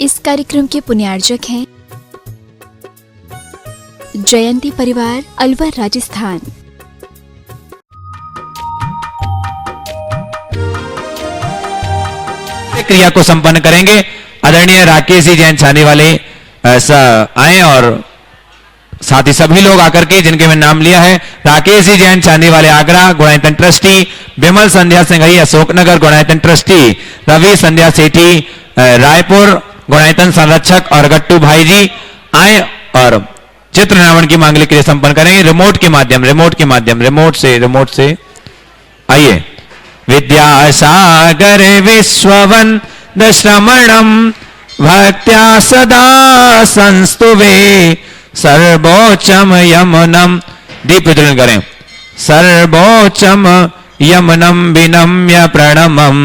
इस कार्यक्रम के पुण्यार्जक हैं जयंती परिवार, अलवर, राजस्थान। क्रिया को संपन्न करेंगे। आदरणीय राकेश जी जैन छाने वाले आए और साथ ही सभी लोग आकर के जिनके मैंने नाम लिया है, राकेश जी जैन छाने वाले आगरा गुणायतन ट्रस्टी, विमल संध्या सिंघई अशोकनगर गुणायतन ट्रस्टी, रवि संध्या सेठी रायपुर गुणायतन संरक्षक और गट्टू भाई जी आए और चित्र निर्माण की मांगलिक क्रिया संपन्न करेंगे। रिमोट से आइए। विद्यासागर विश्ववंद श्रमणम भक्त्या सदा संस्तुवे सर्वोच्चम यमनम, दीप प्रज्वलन करें। सर्वोच्चम यमनम विनम्य प्रणमम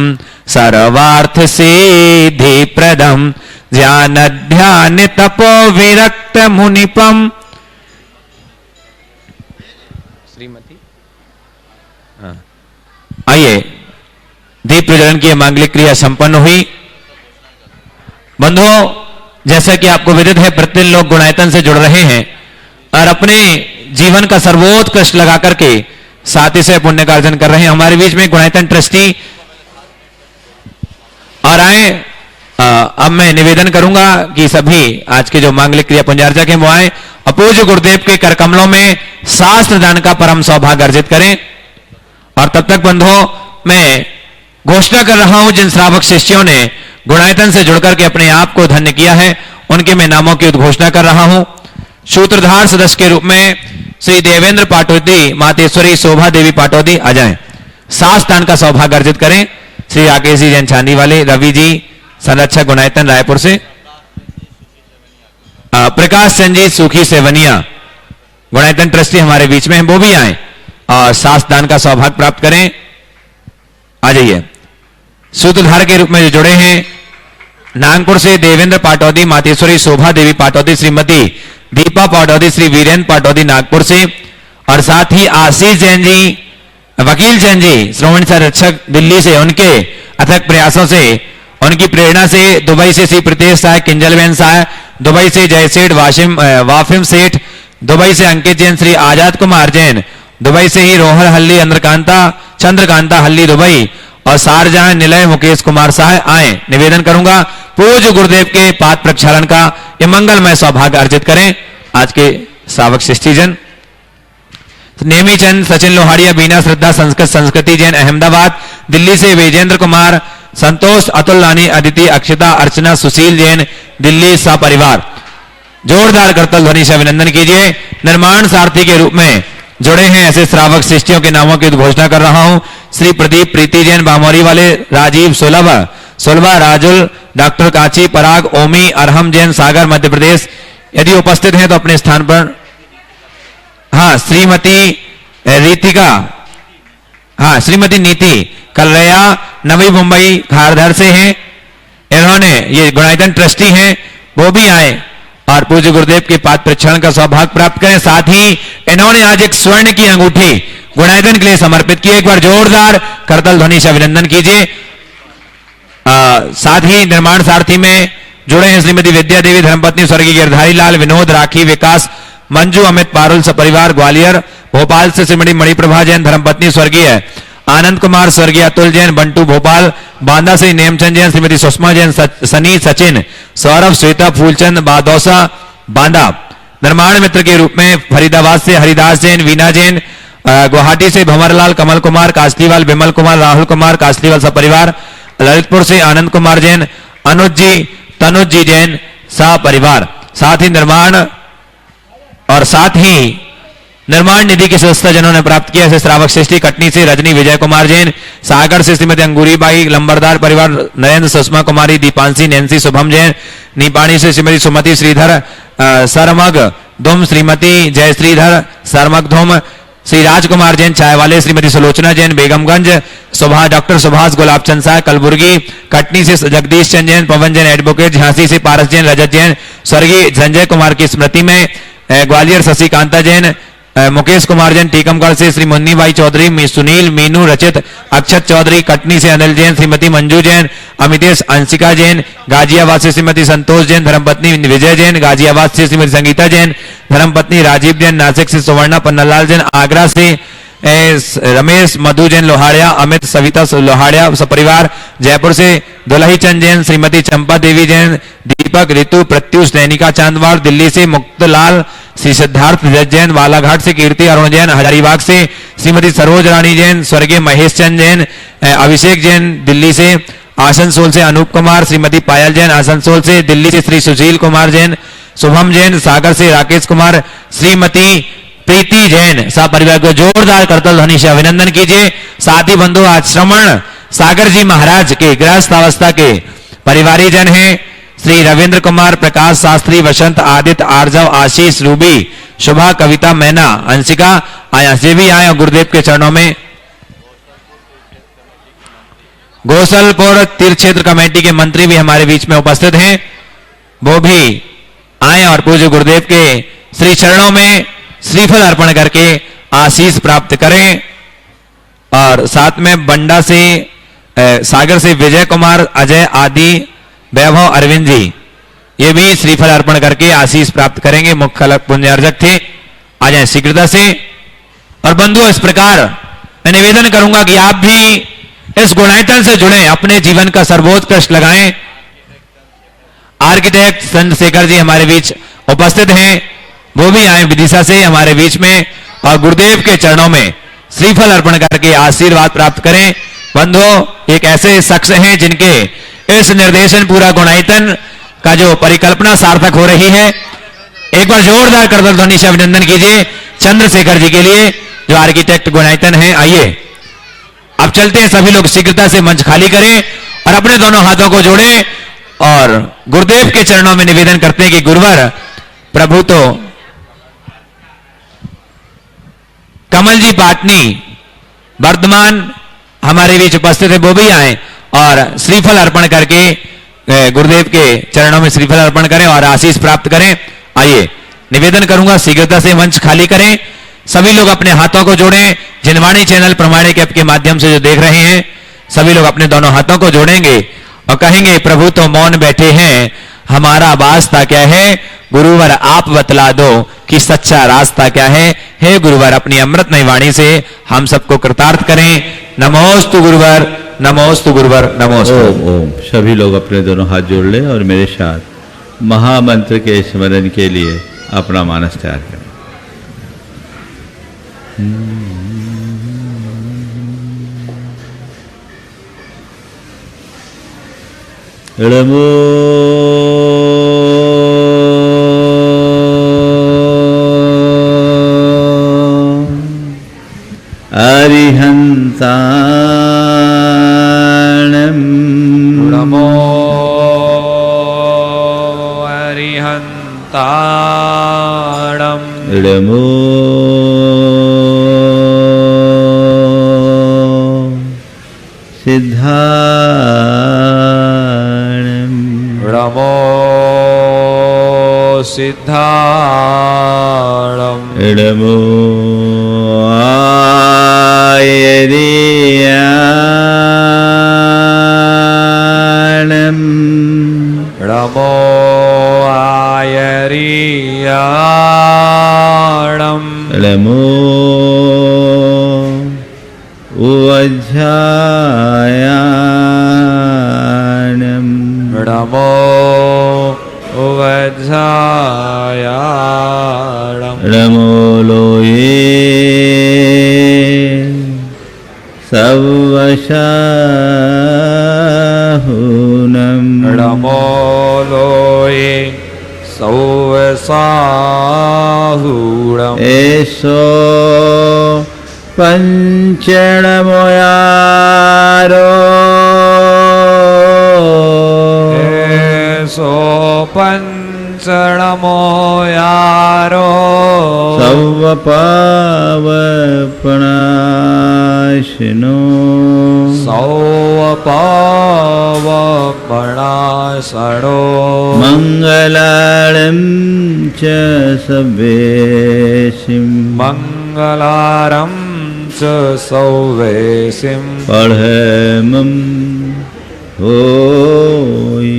सर्वार्थ सिद्धि प्रदम ध्यान ध्यान तपो विरक्त मुनिपम। श्रीमती आइए, दीप प्रज्वलन की मांगलिक क्रिया संपन्न हुई। बंधुओं, जैसा कि आपको विदित है, प्रतिदिन लोग गुणायतन से जुड़ रहे हैं और अपने जीवन का सर्वोत्कृष्ट लगा करके साथी से पुण्य का अर्जन कर रहे हैं। हमारे बीच में गुणायतन ट्रस्टी और आए। अब मैं निवेदन करूंगा कि सभी आज के जो मांगलिक क्रिया पुंजार्चक हैं वो आए, अपूज्य गुरुदेव के कर कमलों में शास्त्र दान का परम सौभाग्य अर्जित करें। और तब तक बंधुओं, मैं घोषणा कर रहा हूं जिन श्रावक शिष्यों ने गुणायतन से जुड़कर के अपने आप को धन्य किया है, उनके मैं नामों की उद्घोषणा कर रहा हूं। सूत्रधार सदस्य के रूप में श्री देवेंद्र पाटोदी, मातेश्वरी शोभा देवी पाटोदी आ जाएं, शास्त्र दान का सौभाग्य अर्जित करें। श्री राकेश जी जैन छानी वाले, रवि जी संरक्षक गुणायतन रायपुर से, प्रकाश चंद जी सुखी सेवनिया गुणायतन ट्रस्टी हमारे बीच में हैं, वो भी आए और शास्त्र दान का सौभाग्य प्राप्त करें। आ जाइए। सूत्रधार के रूप में जो जुड़े हैं, नागपुर से देवेंद्र पाटौदी, मातेश्वरी शोभा देवी पाटौदी, श्रीमती दीपा पाटौदी, श्री वीरेंद्र पाटौदी नागपुर से, और साथ ही आशीष जैन जी, वकील जैन जी श्रोमणी संरक्षक दिल्ली से, उनके अथक प्रयासों से, उनकी प्रेरणा से दुबई से श्री प्रीतेश साय, किंजलबेन साय, दुबई से जय सेठ, वाफिम सेठ, दुबई से अंकित जैन, श्री आजाद कुमार जैन, दुबई से ही रोहर हल्ली चंद्रकांता हल्ली दुबई, और शारजहां निलय मुकेश कुमार साह आए। निवेदन करूंगा पूज्य गुरुदेव के पाद प्रक्षालन का ये मंगलमय सौभाग्य अर्जित करें। आज के श्रावक शिष्टीजन नेमी चंद, सचिन लोहाड़िया, बीना श्रद्धा, संस्कृति जैन अहमदाबाद, दिल्ली से विजेंद्र कुमार, संतोष, अतुल रानी, अदिति, अक्षता, अर्चना, सुशील जैन दिल्ली सपरिवार। जोरदार करतल ध्वनि से अभिनंदन कीजिए। निर्माण सारथी के रूप में जुड़े हैं ऐसे श्रावक शिष्टियों के नामों की घोषणा कर रहा हूं। श्री प्रदीप प्रीति जैन बामोरी वाले, राजीव सुलभा राजुल, डॉक्टर काची पराग, ओमी अरहम जैन सागर मध्य प्रदेश। यदि उपस्थित हैं तो अपने स्थान पर। हाँ, श्रीमती रीतिका, हाँ श्रीमती नीति कलरया नवी मुंबई खारधर से हैं, इन्होंने ये गुणायतन ट्रस्टी हैं, वो भी आए और पूज्य गुरुदेव के पाद प्रक्षालन का सौभाग्य प्राप्त करें। साथ ही इन्होंने आज एक स्वर्ण की अंगूठी गुणायतन के लिए समर्पित की। एक बार जोरदार करतल ध्वनि से अभिनंदन कीजिए। साथ ही निर्माण सारथी में जुड़े हैं श्रीमती विद्या देवी, धर्मपत्नी स्वर्गीय गिरधारी लाल, विनोद, राखी, विकास, मंजू, अमित, पारुल सपरिवार ग्वालियर। भोपाल से श्रीमती मणिप्रभा जैन, धर्मपत्नी स्वर्गीय आनंद कुमार, स्वर्गीय अतुल जैन, बंटू भोपाल। बांदा से नेमचंद जैन, श्रीमती सुषमा जैन, सनी, सचिन, सौरभ, श्वेता, फूलचंद, बादौसा, बांदा। निर्माण मित्र के रूप में फरीदाबाद से हरिदास जैन, वीना जैन, गुवाहाटी से भंवरलाल, कमल कुमार, कासलीवाल, विमल कुमार, राहुल कुमार, कासलीवाल सपरिवार। ललितपुर से आनंद कुमार जैन, अनुज जी, तनुज जी जैन सपरिवार। साथ ही निर्माण निधि के सदस्यता जिन्होंने प्राप्त किया, श्रावक श्रेष्ठी कटनी से रजनी विजय कुमार जैन, सागर से श्रीमती अंगूरी बाई, लंबरदार परिवार, नरेंद्र, सुषमा कुमारी, दीपांशी, नैन्सी, शुभम जैन, निपाणी से श्रीमती सुमति श्रीधर सरमग धुम, श्रीमती जय श्रीधर सरमग धुम, श्री राजकुमार जैन चाय वाले, श्रीमती सुलोचना जैन बेगमगंज, डॉक्टर सुभाष गुलाबचंद साह कलबुर्गी, कटनी से जगदीश चंद जैन, पवन जैन एडवोकेट, झांसी से पारस जैन, रजत जैन, स्वर्गीय संजय कुमार की स्मृति में, ग्वालियर शशिकांता जैन, मुकेश कुमार जैन टीकमगढ़ से, श्री मुन्नी भाई चौधरी, सुनील, मीनू, रचित, अक्षत चौधरी कटनी से, अनिल जैन, श्रीमती मंजू जैन, अमितेश, अंशिका जैन गाजियाबाद से, श्रीमती संतोष जैन, धर्मपत्नी विजय जैन गाजियाबाद से, श्रीमती संगीता जैन, धर्मपत्नी राजीव जैन नासिक से, सुवर्णा पन्नालाल जैन आगरा से, रमेश मधु जैन लोहाड़िया, अमित सविता लोहाड़िया सपरिवार जयपुर से, दुलही चंद जैन, श्रीमती चंपा देवी जैन, दीपक, ऋतु, प्रत्युष, नैनिका चांदवाड़ दिल्ली से, मुक्तलाल, श्री सिद्धार्थ जैन बालाघाट से, कीर्ति अरुण जैन हजारीबाग से, श्रीमती सरोज रानी जैन, स्वर्गीय महेश चंद जैन, अभिषेक जैन दिल्ली से, आसनसोल से अनूप कुमार, श्रीमती पायल जैन आसनसोल से, दिल्ली से श्री सुशील कुमार जैन, शुभम जैन सागर से, राकेश कुमार, श्रीमती प्रीति जैन सब परिवार को जोरदार करतल ध्वनि से अभिनंदन कीजिए। साथ ही बंधु आज श्रवण सागर जी महाराज के गृहस्थ अवस्था के परिवारीजन हैं, श्री रविंद्र कुमार, प्रकाश शास्त्री, वसंत, आदित्य, आर्जव, आशीष, रूबी, शुभा, कविता, मैना, अंशिका आया से भी आए और गुरुदेव के चरणों में गोसलपुर तीर्थ क्षेत्र कमेटी के मंत्री भी हमारे बीच में उपस्थित हैं, वो भी आए और पूज्य गुरुदेव के श्री चरणों में श्रीफल अर्पण करके आशीष प्राप्त करें। और साथ में बंडा से सागर से विजय कुमार, अजय, आदि, वैभव, अरविंद जी ये भी श्रीफल अर्पण करके आशीष प्राप्त करेंगे। मुख्य पुण्यार्जक थे, आ जाए शीघ्रता से। और बंधु इस प्रकार मैं निवेदन करूंगा कि आप भी इस गुणायतन से जुड़े, अपने जीवन का सर्वोत्कृष्ट लगाएं। आर्किटेक्ट चंद्रशेखर जी हमारे बीच उपस्थित हैं, वो भी आए विदिशा से हमारे बीच में और गुरुदेव के चरणों में श्रीफल अर्पण करके आशीर्वाद प्राप्त करें। बंधुओं एक ऐसे शख्स हैं जिनके इस निर्देशन पूरा गुणायतन का जो परिकल्पना सार्थक हो रही है। एक बार जोरदार करतल ध्वनि से अभिनंदन कीजिए चंद्रशेखर जी के लिए जो आर्किटेक्ट गुणायतन हैं। आइए अब चलते हैं, सभी लोग शीघ्रता से मंच खाली करें और अपने दोनों हाथों को जोड़ें और गुरुदेव के चरणों में निवेदन करते हैं कि गुरुवर प्रभु तो कमल जी पाटनी वर्तमान हमारे बीच उपस्थित है, वो भी आए और श्रीफल अर्पण करके गुरुदेव के चरणों में श्रीफल अर्पण करें और आशीष प्राप्त करें। आइए निवेदन करूंगा शीघ्रता से मंच खाली करें, सभी लोग अपने हाथों को जोड़ें। जिनवाणी चैनल प्रमाणिक ऐप के माध्यम से जो देख रहे हैं सभी लोग अपने दोनों हाथों को जोड़ेंगे और कहेंगे प्रभु तो मौन बैठे हैं, हमारा वास्ता क्या है, गुरुवर आप बतला दो कि सच्चा रास्ता क्या है। हे गुरुवर अपनी अमृतमय वाणी से हम सबको कृतार्थ करें। नमोस्तु गुरुवर, नमोस्तु गुरुवर, नमोस्तु। ओम ओम। सभी लोग अपने दोनों हाथ जोड़ लें और मेरे साथ महामंत्र के स्मरण के लिए अपना मानस तैयार करें। नमो अरिहंताणं, नमो अरिहंताणं, नमो सिद्धाणं, नमो सिद्धाणं, नमो आयर्याणं, नमो आयर्याणं, नमो उवज्झायाणं, नमो उवज्झायाणं, नमो लोये सवशाहुनं, नमो लोये सौवसाहुणम्, एषो पंचणमोयारो, एषो पंचणमोयारो, सौवपावपणाशिनो, सौवपावपनाशिनो, पावपणासनो मंगलार्णं च सवेशिं मंगलारं च सौवेशिं पढ़मं होय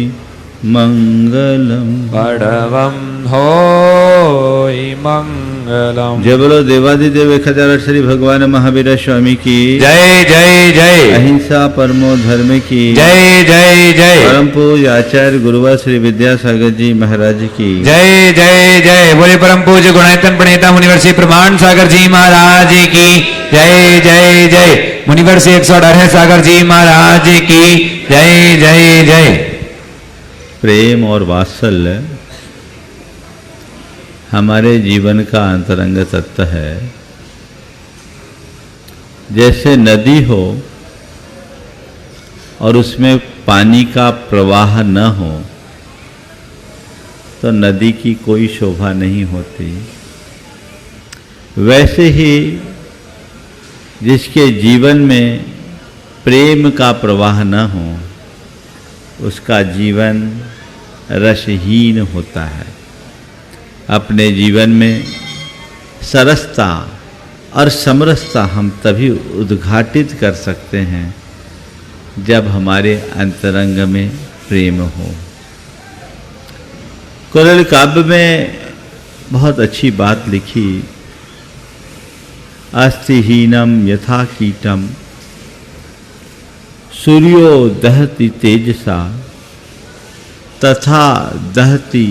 मंगलम। पडवं होय मंगलम। जय बोलो देवादिदेव 1008 श्री भगवान महावीर स्वामी की जय जय जय। अहिंसा परमो धर्म की जय जय जय। परम पूज्य आचार्य गुरुवर श्री विद्यासागर जी महाराज की जय जय जय। बोले परम पूज्य गुणायतन प्रणेता मुनिवर श्री प्रमाण सागर जी महाराज की जय जय जय। मुनिवर श्री 118 सागर जी महाराज की जय जय जय। प्रेम और वात्सल्य हमारे जीवन का अंतरंग तत्व है। जैसे नदी हो और उसमें पानी का प्रवाह न हो तो नदी की कोई शोभा नहीं होती। वैसे ही जिसके जीवन में प्रेम का प्रवाह न हो उसका जीवन रसहीन होता है। अपने जीवन में सरसता और समरसता हम तभी उद्घाटित कर सकते हैं जब हमारे अंतरंग में प्रेम हो। कुरल काव्य में बहुत अच्छी बात लिखी, अस्तिहीनम यथा कीटम सूर्यो दहति तेजसा तथा दहति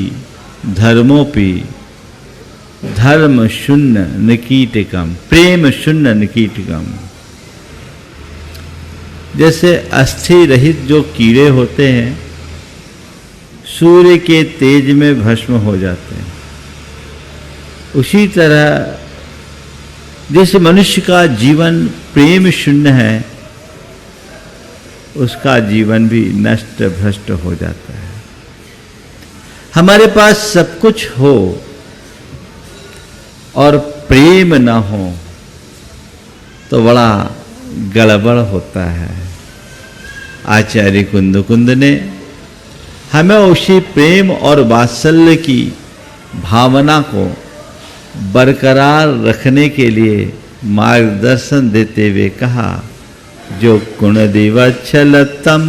धर्मोपि धर्म शून्य निकीटकम प्रेम शून्य निकीटकम। जैसे अस्थि रहित जो कीड़े होते हैं सूर्य के तेज में भस्म हो जाते हैं, उसी तरह जिस मनुष्य का जीवन प्रेम शून्य है उसका जीवन भी नष्ट भ्रष्ट हो जाता है। हमारे पास सब कुछ हो और प्रेम न हो तो बड़ा गड़बड़ होता है। आचार्य कुंद ने हमें उसी प्रेम और वात्सल्य की भावना को बरकरार रखने के लिए मार्गदर्शन देते हुए कहा, जो गुणदिवच्छलतम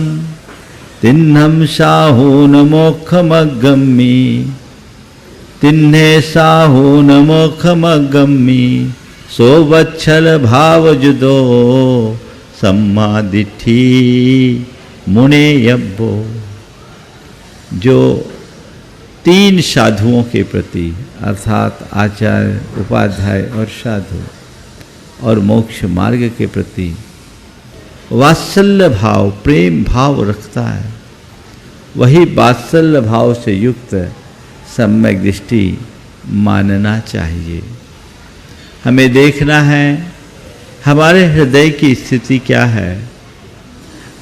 तिन्हम साहून मोक्षमगम्मी तिन्हे साहून मोक्षमगम्मी सो वच्छल भाव जुदो सम्मादिठी मुने यब्बो। जो 3 साधुओं के प्रति अर्थात आचार्य, उपाध्याय और साधु और मोक्ष मार्ग के प्रति वात्सल्य भाव प्रेम भाव रखता है, वही वात्सल्य भाव से युक्त सम्यक दृष्टि मानना चाहिए। हमें देखना है हमारे हृदय की स्थिति क्या है,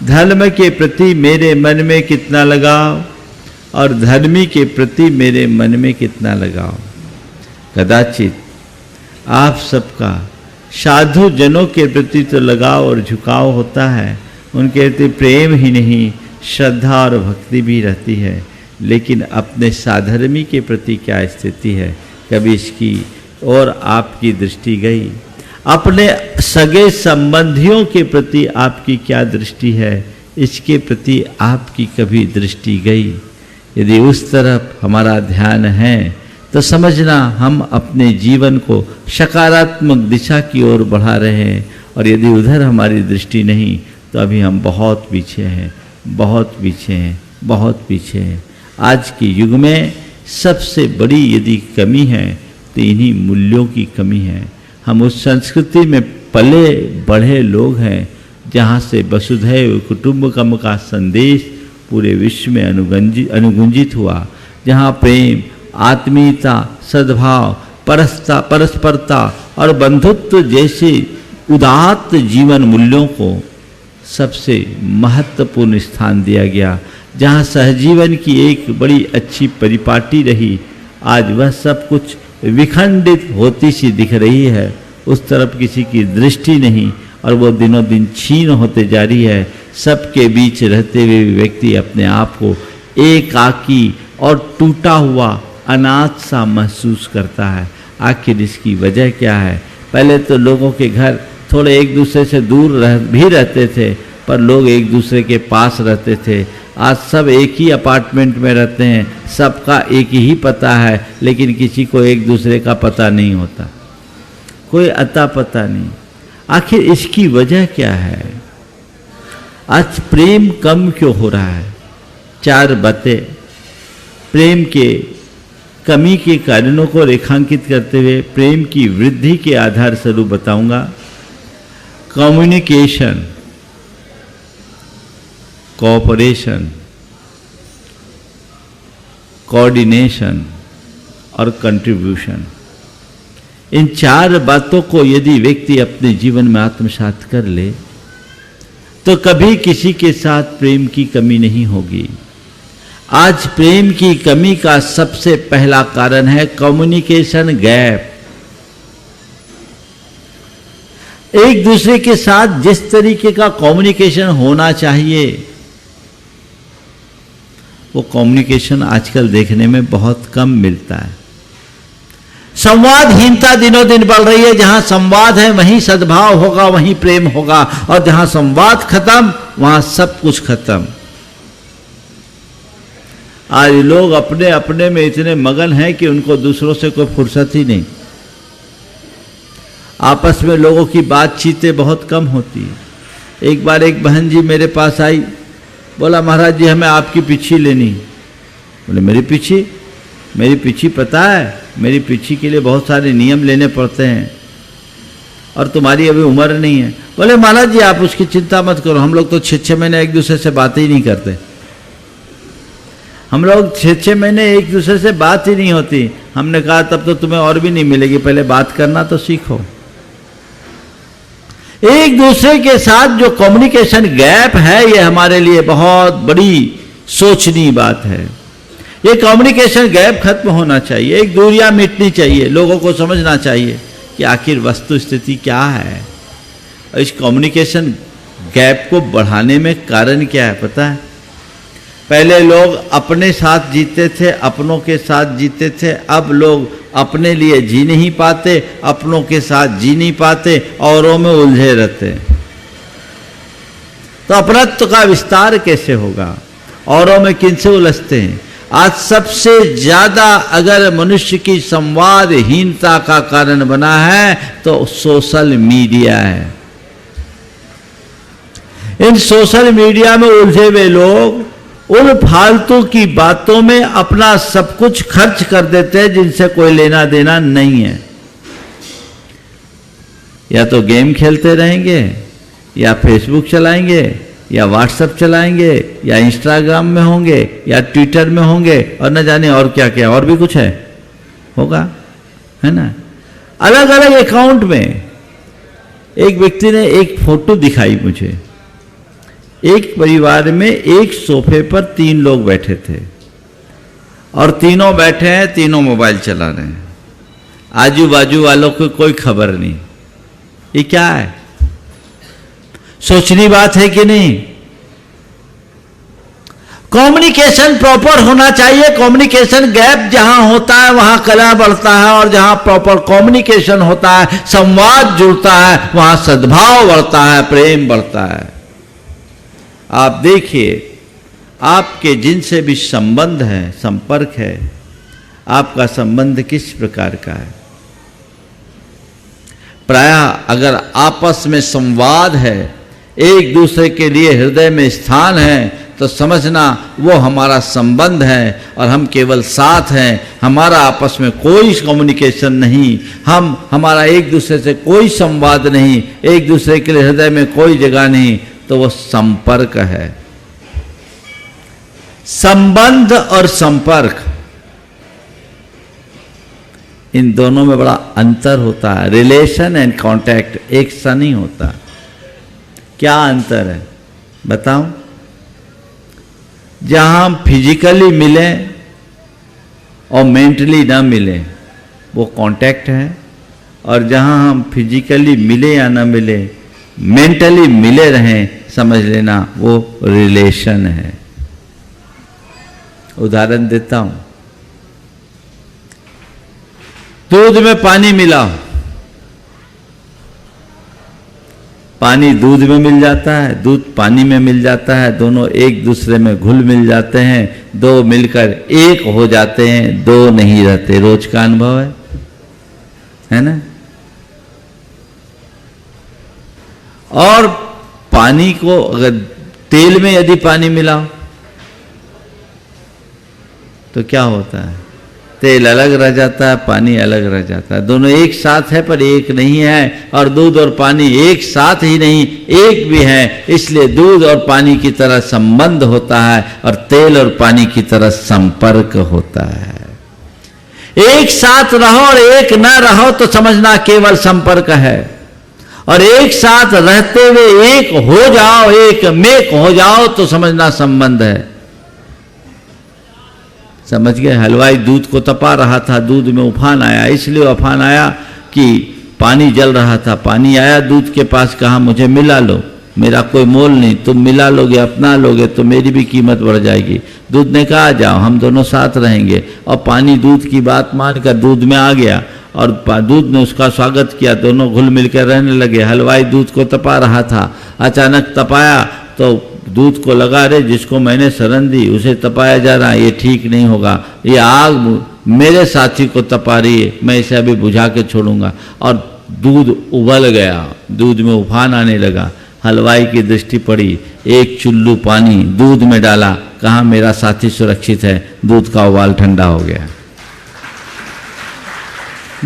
धर्म के प्रति मेरे मन में कितना लगाव और धर्मी के प्रति मेरे मन में कितना लगाव। कदाचित आप सबका साधु जनों के प्रति तो लगाव और झुकाव होता है, उनके प्रति प्रेम ही नहीं श्रद्धा और भक्ति भी रहती है, लेकिन अपने साधर्मी के प्रति क्या स्थिति है, कभी इसकी और आपकी दृष्टि गई? अपने सगे संबंधियों के प्रति आपकी क्या दृष्टि है, इसके प्रति आपकी कभी दृष्टि गई? यदि उस तरफ हमारा ध्यान है तो समझना हम अपने जीवन को सकारात्मक दिशा की ओर बढ़ा रहे हैं, और यदि उधर हमारी दृष्टि नहीं तो अभी हम बहुत पीछे हैं, बहुत पीछे हैं, बहुत पीछे हैं। आज के युग में सबसे बड़ी यदि कमी है तो इन्हीं मूल्यों की कमी है। हम उस संस्कृति में पले बढ़े लोग हैं जहाँ से वसुधैव कुटुंबकम का संदेश पूरे विश्व में अनुगुंजित हुआ, जहाँ प्रेम, आत्मीयता, सद्भाव, परस्परता और बंधुत्व जैसे उदात्त जीवन मूल्यों को सबसे महत्वपूर्ण स्थान दिया गया, जहाँ सहजीवन की एक बड़ी अच्छी परिपाटी रही, आज वह सब कुछ विखंडित होती सी दिख रही है। उस तरफ किसी की दृष्टि नहीं और वो दिनों दिन क्षीण होते जा रही है। सबके बीच रहते हुए व्यक्ति अपने आप को एकाकी और टूटा हुआ अनाथ सा महसूस करता है। आखिर इसकी वजह क्या है? पहले तो लोगों के घर थोड़े एक दूसरे से दूर भी रहते थे, पर लोग एक दूसरे के पास रहते थे। आज सब एक ही अपार्टमेंट में रहते हैं, सबका एक ही पता है, लेकिन किसी को एक दूसरे का पता नहीं होता, कोई अता पता नहीं। आखिर इसकी वजह क्या है? आज प्रेम कम क्यों हो रहा है? 4 बातें प्रेम के कमी के कारणों को रेखांकित करते हुए प्रेम की वृद्धि के आधार स्वरूप बताऊंगा। कम्युनिकेशन, कोऑपरेशन, कोऑर्डिनेशन और कंट्रीब्यूशन। इन 4 बातों को यदि व्यक्ति अपने जीवन में आत्मसात कर ले तो कभी किसी के साथ प्रेम की कमी नहीं होगी। आज प्रेम की कमी का सबसे पहला कारण है कम्युनिकेशन गैप। एक दूसरे के साथ जिस तरीके का कम्युनिकेशन होना चाहिए वो कम्युनिकेशन आजकल देखने में बहुत कम मिलता है। संवादहीनता दिनों दिन बढ़ रही है। जहां संवाद है वहीं सद्भाव होगा, वहीं प्रेम होगा, और जहां संवाद खत्म वहां सब कुछ खत्म। आज लोग अपने अपने में इतने मगन हैं कि उनको दूसरों से कोई फुर्सत ही नहीं। आपस में लोगों की बातचीतें बहुत कम होती है। एक बार एक बहन जी मेरे पास आई, बोला महाराज जी हमें आपकी पिछी लेनी। बोले मेरी पिछी पता है, मेरी पिछी के लिए बहुत सारे नियम लेने पड़ते हैं और तुम्हारी अभी उम्र नहीं है। बोले महाराज जी आप उसकी चिंता मत करो, हम लोग तो 6-6 महीने एक दूसरे से बात ही नहीं करते। हम लोग 6-6 महीने एक दूसरे से बात ही नहीं होती। हमने कहा तब तो तुम्हें और भी नहीं मिलेगी, पहले बात करना तो सीखो। एक दूसरे के साथ जो कम्युनिकेशन गैप है ये हमारे लिए बहुत बड़ी सोचनीय बात है। ये कम्युनिकेशन गैप खत्म होना चाहिए, एक दूरियां मिटनी चाहिए। लोगों को समझना चाहिए कि आखिर वस्तु स्थिति क्या है। और इस कम्युनिकेशन गैप को बढ़ाने में कारण क्या है पता है? पहले लोग अपने साथ जीते थे, अपनों के साथ जीते थे। अब लोग अपने लिए जी नहीं पाते, अपनों के साथ जी नहीं पाते, औरों में उलझे रहते। तो अपनत्व का विस्तार कैसे होगा? औरों में किनसे उलझते हैं? आज सबसे ज्यादा अगर मनुष्य की संवादहीनता का कारण बना है तो सोशल मीडिया है। इन सोशल मीडिया में उलझे हुए लोग उन फालतू की बातों में अपना सब कुछ खर्च कर देते हैं जिनसे कोई लेना देना नहीं है। या तो गेम खेलते रहेंगे, या फेसबुक चलाएंगे, या व्हाट्सएप चलाएंगे, या इंस्टाग्राम में होंगे, या ट्विटर में होंगे, और न जाने और क्या क्या और भी कुछ है होगा, है ना। अलग अलग अकाउंट में। एक व्यक्ति ने एक फोटो दिखाई मुझे। एक परिवार में एक सोफे पर 3 लोग बैठे थे और तीनों बैठे हैं, तीनों मोबाइल चला रहे हैं। आजू बाजू वालों को कोई खबर नहीं। ये क्या है? सोचनी बात है कि नहीं? कम्युनिकेशन प्रॉपर होना चाहिए। कम्युनिकेशन गैप जहां होता है वहां कलह बढ़ता है, और जहां प्रॉपर कम्युनिकेशन होता है, संवाद जुड़ता है, वहां सद्भाव बढ़ता है, प्रेम बढ़ता है। आप देखिए, आपके जिनसे भी संबंध है, संपर्क है, आपका संबंध किस प्रकार का है? प्रायः अगर आपस में संवाद है, एक दूसरे के लिए हृदय में स्थान है, तो समझना वो हमारा संबंध है और हम केवल साथ हैं। हमारा आपस में कोई कम्युनिकेशन नहीं, हमारा एक दूसरे से कोई संवाद नहीं, एक दूसरे के लिए हृदय में कोई जगह नहीं, तो वो संपर्क है। संबंध और संपर्क, इन दोनों में बड़ा अंतर होता है। रिलेशन एंड कांटेक्ट एक सा नहीं होता। क्या अंतर है बताऊं? जहां हम फिजिकली मिलें और मेंटली ना मिलें वो कांटेक्ट है, और जहां हम फिजिकली मिले या ना मिले, मेंटली मिले रहें, समझ लेना वो रिलेशन है। उदाहरण देता हूं, दूध में पानी मिलाओ, पानी दूध में मिल जाता है, दूध पानी में मिल जाता है, दोनों एक दूसरे में घुल मिल जाते हैं, दो मिलकर एक हो जाते हैं, दो नहीं रहते। रोज का अनुभव है ना। और पानी को अगर तेल में यदि पानी मिलाओ तो क्या होता है, तेल अलग रह जाता है, पानी अलग रह जाता है, दोनों एक साथ है पर एक नहीं है। और दूध और पानी एक साथ ही नहीं, एक भी है, इसलिए दूध और पानी की तरह संबंध होता है और तेल और पानी की तरह संपर्क होता है। एक साथ रहो और एक न रहो तो समझना केवल संपर्क है, और एक साथ रहते हुए एक हो जाओ, एक मेक हो जाओ तो समझना संबंध है। समझ गए। हलवाई दूध को तपा रहा था, दूध में उफान आया, इसलिए उफान आया कि पानी जल रहा था। पानी आया दूध के पास, कहा मुझे मिला लो, मेरा कोई मोल नहीं, तुम मिला लोगे, अपना लोगे तो मेरी भी कीमत बढ़ जाएगी। दूध ने कहा जाओ हम दोनों साथ रहेंगे, और पानी दूध की बात मानकर दूध में आ गया और दूध ने उसका स्वागत किया, दोनों घुल मिलकर रहने लगे। हलवाई दूध को तपा रहा था, अचानक तपाया तो दूध को लगा, रे जिसको मैंने शरण दी उसे तपाया जा रहा है, ये ठीक नहीं होगा, ये आग मेरे साथी को तपा रही है, मैं इसे अभी बुझा के छोड़ूंगा। और दूध उबल गया, दूध में उफान आने लगा। हलवाई की दृष्टि पड़ी, एक चुल्लू पानी दूध में डाला, कहा मेरा साथी सुरक्षित है, दूध का उबाल ठंडा हो गया।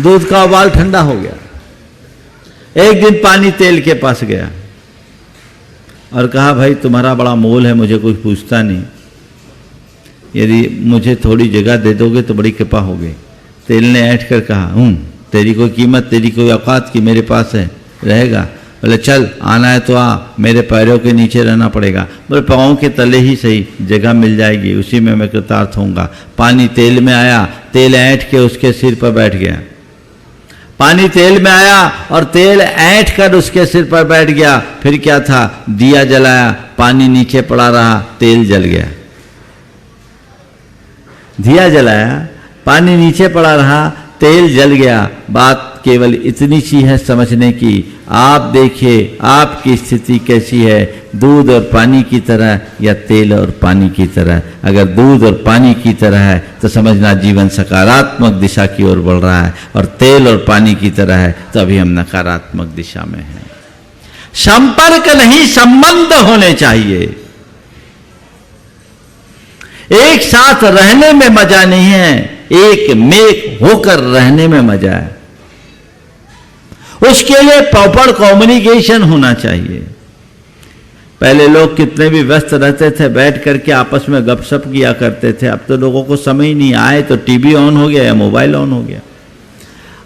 दूध का उबाल ठंडा हो गया। एक दिन पानी तेल के पास गया और कहा भाई तुम्हारा बड़ा मोल है, मुझे कुछ पूछता नहीं, यदि मुझे थोड़ी जगह दे दोगे तो बड़ी कृपा होगी। तेल ने ऐठ कर कहा तेरी कोई कीमत, तेरी कोई औकात की मेरे पास है, रहेगा? बोले चल आना है तो आ, मेरे पैरों के नीचे रहना पड़ेगा। बोले पाँव के तले ही सही, जगह मिल जाएगी, उसी में मैं कृतार्थ होऊंगा। पानी तेल में आया, तेल ऐंठ के उसके सिर पर बैठ गया। पानी तेल में आया और तेल ऐंठ कर उसके सिर पर बैठ गया। फिर क्या था, दिया जलाया, पानी नीचे पड़ा रहा, तेल जल गया। दिया जलाया, पानी नीचे पड़ा रहा, तेल जल गया। बात केवल इतनी सी है समझने की। आप देखिए आपकी स्थिति कैसी है, दूध और पानी की तरह या तेल और पानी की तरह। अगर दूध और पानी की तरह है तो समझना जीवन सकारात्मक दिशा की ओर बढ़ रहा है, और तेल और पानी की तरह है तो अभी हम नकारात्मक दिशा में हैं। संपर्क नहीं, संबंध होने चाहिए। एक साथ रहने में मजा नहीं है, एक मेक होकर रहने में मजा है। उसके लिए प्रॉपर कम्युनिकेशन होना चाहिए। पहले लोग कितने भी व्यस्त रहते थे, बैठ करके आपस में गपशप किया करते थे। अब तो लोगों को समय ही नहीं, आए तो टीवी ऑन हो गया या मोबाइल ऑन हो गया।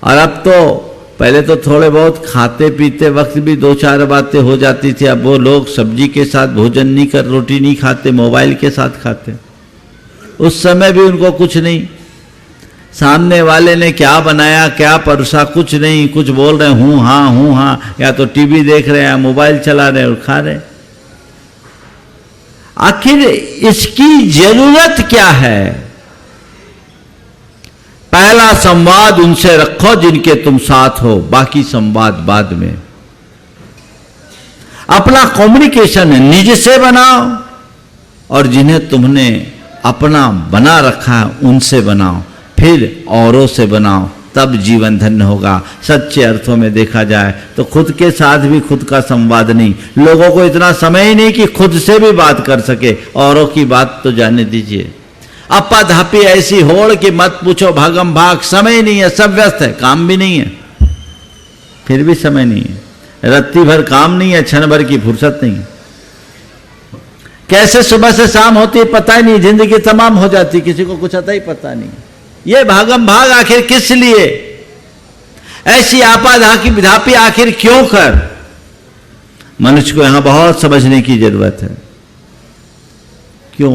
और अब तो पहले तो थोड़े बहुत खाते पीते वक्त भी दो चार बातें हो जाती थी। अब वो लोग सब्जी के साथ भोजन नहीं कर, रोटी नहीं खाते, मोबाइल के साथ खाते। उस समय भी उनको कुछ नहीं, सामने वाले ने क्या बनाया क्या परोसा कुछ नहीं, कुछ बोल रहे हूँ हाँ, या तो टीवी देख रहे हैं, मोबाइल चला रहे और खा रहे। आखिर इसकी जरूरत क्या है? पहला संवाद उनसे रखो जिनके तुम साथ हो, बाकी संवाद बाद में। अपना कम्युनिकेशन निज से बनाओ, और जिन्हें तुमने अपना बना रखा है उनसे बनाओ, फिर औरों से बनाओ, तब जीवन धन्य होगा। सच्चे अर्थों में देखा जाए तो खुद के साथ भी खुद का संवाद नहीं। लोगों को इतना समय ही नहीं कि खुद से भी बात कर सके, औरों की बात तो जाने दीजिए। अपा धापी ऐसी होड़ कि मत पूछो, भागम भाग, समय नहीं है, सब व्यस्त है, काम भी नहीं है, फिर भी समय नहीं है। रत्ती भर काम नहीं है, क्षण भर की फुर्सत नहीं है। कैसे सुबह से शाम होती है पता ही नहीं, जिंदगी तमाम हो जाती, किसी को कुछ आता ही पता नहीं। ये भागम भाग आखिर किस लिए? ऐसी आपाधापी आखिर क्यों कर? मनुष्य को यहां बहुत समझने की जरूरत है। क्यों?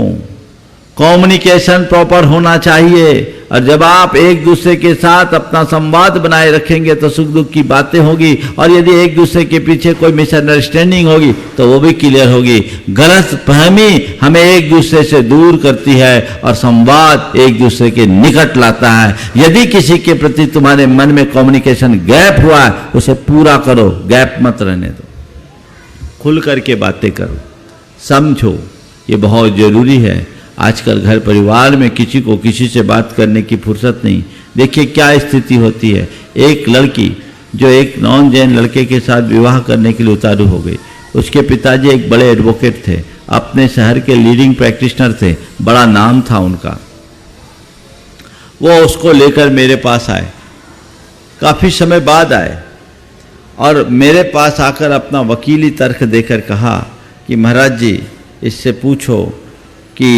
कम्युनिकेशन प्रॉपर होना चाहिए, और जब आप एक दूसरे के साथ अपना संवाद बनाए रखेंगे तो सुख दुख की बातें होगी, और यदि एक दूसरे के पीछे कोई मिसअंडरस्टैंडिंग होगी तो वो भी क्लियर होगी। गलत फहमी हमें एक दूसरे से दूर करती है और संवाद एक दूसरे के निकट लाता है। यदि किसी के प्रति तुम्हारे मन में कम्युनिकेशन गैप हुआ है, उसे पूरा करो, गैप मत रहने दो, खुल करके बातें करो, समझो, ये बहुत जरूरी है। आजकल घर परिवार में किसी को किसी से बात करने की फुर्सत नहीं। देखिए क्या स्थिति होती है। एक लड़की जो एक नॉन जैन लड़के के साथ विवाह करने के लिए उतारू हो गई। उसके पिताजी एक बड़े एडवोकेट थे, अपने शहर के लीडिंग प्रैक्टिशनर थे, बड़ा नाम था उनका। वो उसको लेकर मेरे पास आए, काफ़ी समय बाद आए, और मेरे पास आकर अपना वकीली तर्क देकर कहा कि महाराज जी, इससे पूछो कि